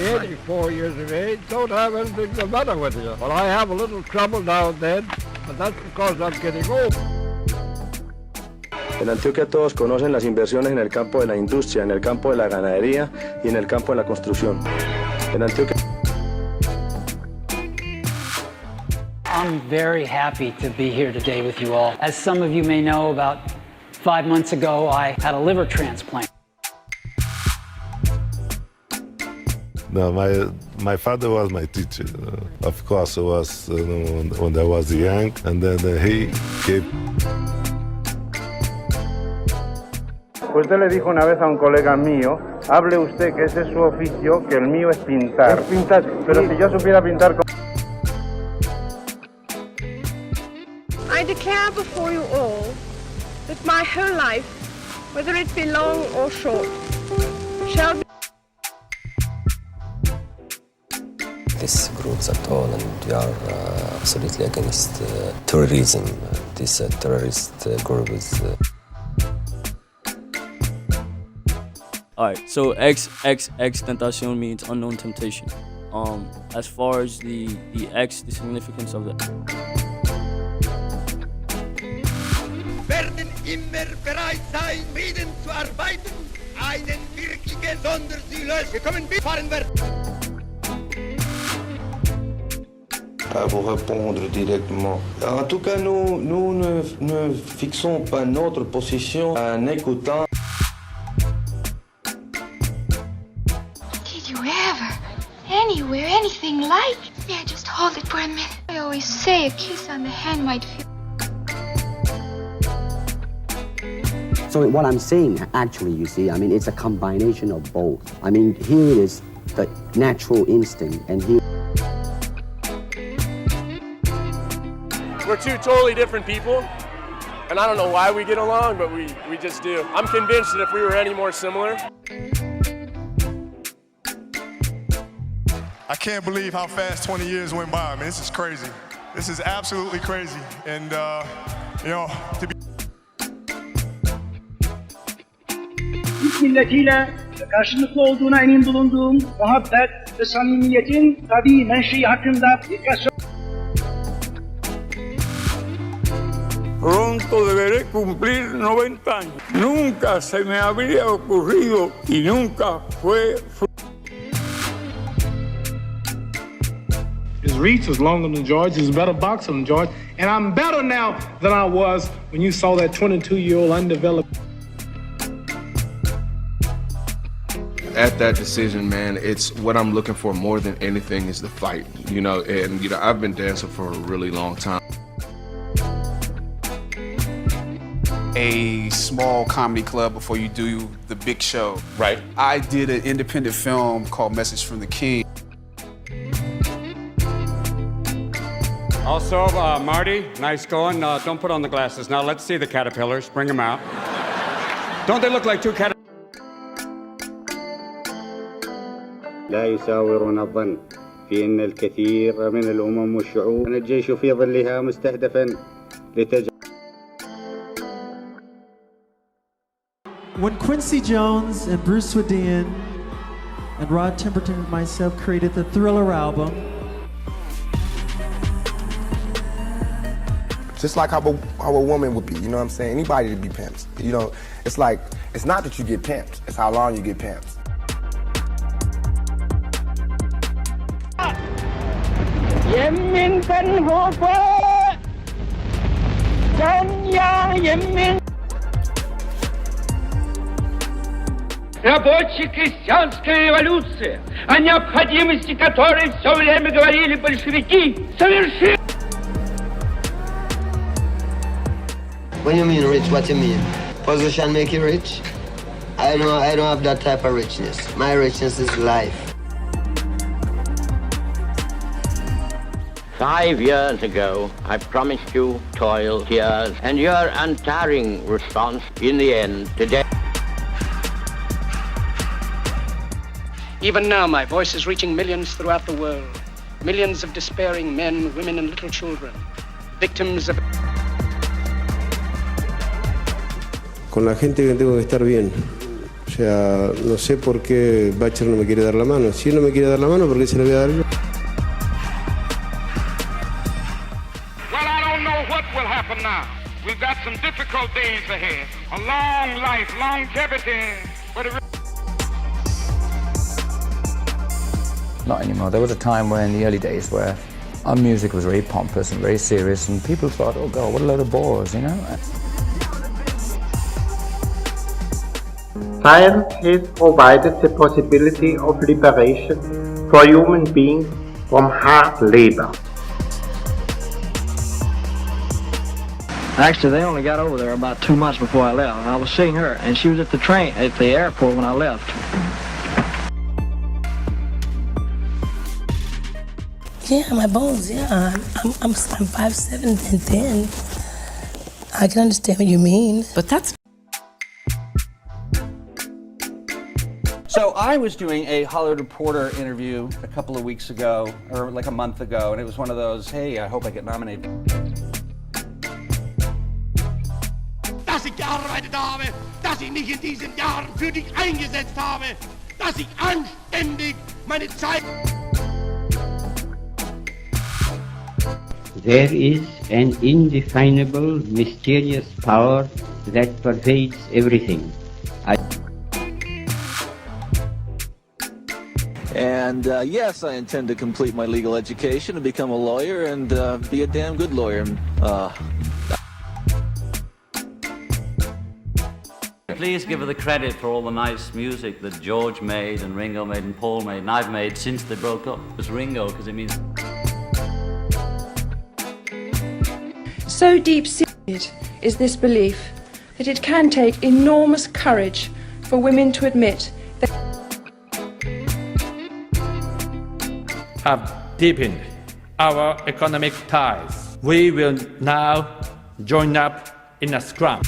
84 years of age, don't have anything the matter with you. Well, I have a little trouble now and then, but that's because I'm getting old. En Antioquia todos conocen las inversiones en el campo de la industria, en el campo de la ganadería y en el campo de la construcción. En Antioquia. I'm very happy to be here today with you all. As some of you may know, about 5 months ago, I had a liver transplant. No, my father was my teacher. Of course, it was when I was young, and then he gave. Usted le dijo una vez a un colega mío, hable usted que ese es su oficio, que el mío es pintar. Es pintar, pero si yo supiera pintar como... I declare before you all that my whole life, whether it be long or short, shall be... These groups at all, and we are absolutely against terrorism. This terrorist group is... Alright, so X tentación means unknown temptation. As far as the X, the significance of it. Werden immer bereit sein, Frieden zu arbeiten, einen wirklichen Sondersilos gekommen fahren wird. Pour répondre directement. En tout cas, nous ne fixons pas notre position en écoutant. Did you ever, anywhere, anything like? Yeah, just hold it for a minute. I always say a kiss on the hand might feel. So what I'm saying, actually, you see, I mean, it's a combination of both. I mean, here it is the natural instinct, and here. We're two totally different people, and I don't know why we get along, but we just do. I'm convinced that if we were any more similar... I can't believe how fast 20 years went by. I mean, this is crazy. This is absolutely crazy. And, you know, to be... Türk milletiyle karşılıklı olduğuna emin bulunduğum muhabbet ve samimiyetin tabii menşei hakkında birkaç Pronto deberé cumplir 90 años. Nunca se me habría ocurrido y nunca fue. His reach was longer than George. He's a better boxer than George. And I'm better now than I was when you saw that 22-year-old undeveloped. At that decision, man, it's what I'm looking for more than anything is the fight, you know, and, you know, I've been dancing for a really long time. A small comedy club before you do the big show. Right. I did an independent film called Message from the King. Also, Marty, nice going. Don't put on the glasses. Now let's see the caterpillars. Bring them out. Don't they look like two caterpillars? لا يساورون الظن في أن الكثير من الأمم والشعوب كان الجيش في ظلها مستهدفا When Quincy Jones and Bruce Swedien and Rod Temperton and myself created the Thriller album, just like how a woman would be, you know what I'm saying? Anybody to be pimps. You know, it's like, it's not that you get pimped, it's how long you get pimped. Рабоче-крестьянская революция, о необходимости которой все время говорили большевики, совершит. When you mean rich, what you mean? Position make you rich? I don't have that type of richness. My richness is life. 5 years ago, I promised you toil, tears, and your untiring response in the end today. Even now, my voice is reaching millions throughout the world. Millions of despairing men, women, and little children. Victims of... Con la gente que tengo que estar bien. O sea, no sé por qué Bacher no me quiere dar la mano. Si él no me quiere dar la mano, ¿por qué se la voy a dar yo? Well, I don't know what will happen now. We've got some difficult days ahead. A long life, longevity. Not anymore. There was a time where in the early days where our music was very pompous and very serious, and people thought, oh God, what a load of bores, you know? Science has provided the possibility of liberation for human beings from hard labor. Actually, they only got over there about 2 months before I left. I was seeing her, and she was at the airport when I left. Yeah, my bones, yeah. I'm 5'7" and thin. I can understand what you mean. But that's... So I was doing a Hollywood Reporter interview a couple of weeks ago, or like a month ago, and it was one of those, hey, I hope I get nominated. Dass ich gearbeitet habe, dass ich mich in diesen Jahren für dich eingesetzt habe, dass ich anständig meine Zeit... There is an indefinable, mysterious power that pervades everything. And yes, I intend to complete my legal education and become a lawyer and be a damn good lawyer. Please give her the credit for all the nice music that George made and Ringo made and Paul made and I've made since they broke up. It's Ringo because it means... So deep-seated is this belief that it can take enormous courage for women to admit that have deepened our economic ties. We will now join up in a scrum.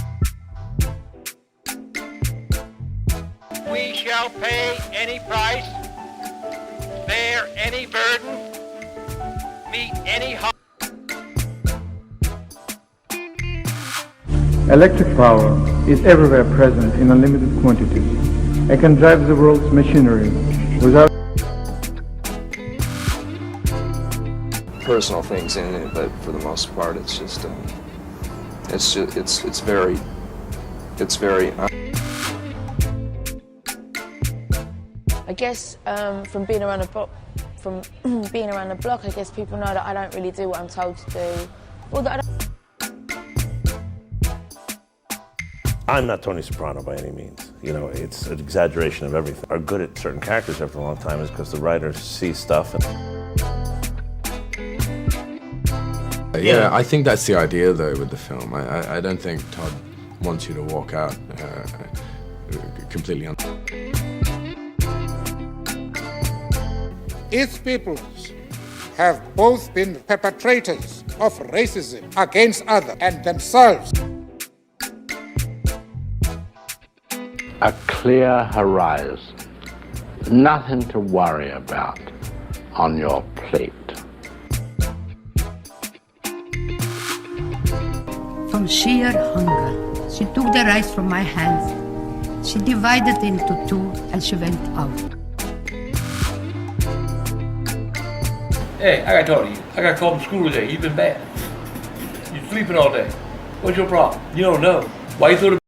We shall pay any price, bear any burden, meet any harm. Electric power is everywhere present in unlimited quantities. It can drive the world's machinery without personal things in it, but for the most part, it's just it's very. I guess from being around the block, I guess people know that I don't really do what I'm told to do, or that I don't. I'm not Tony Soprano by any means. You know, it's an exaggeration of everything. Are good at certain characters after a long time is because the writers see stuff. Yeah, I think that's the idea though with the film. I don't think Todd wants you to walk out completely Its peoples have both been perpetrators of racism against others and themselves. A clear horizon, nothing to worry about on your plate. From sheer hunger, she took the rice from my hands. She divided into two and she went out. Hey, I gotta talk to you. I got called from school today. You've been bad. You're sleeping all day. What's your problem? You don't know. Why you throw the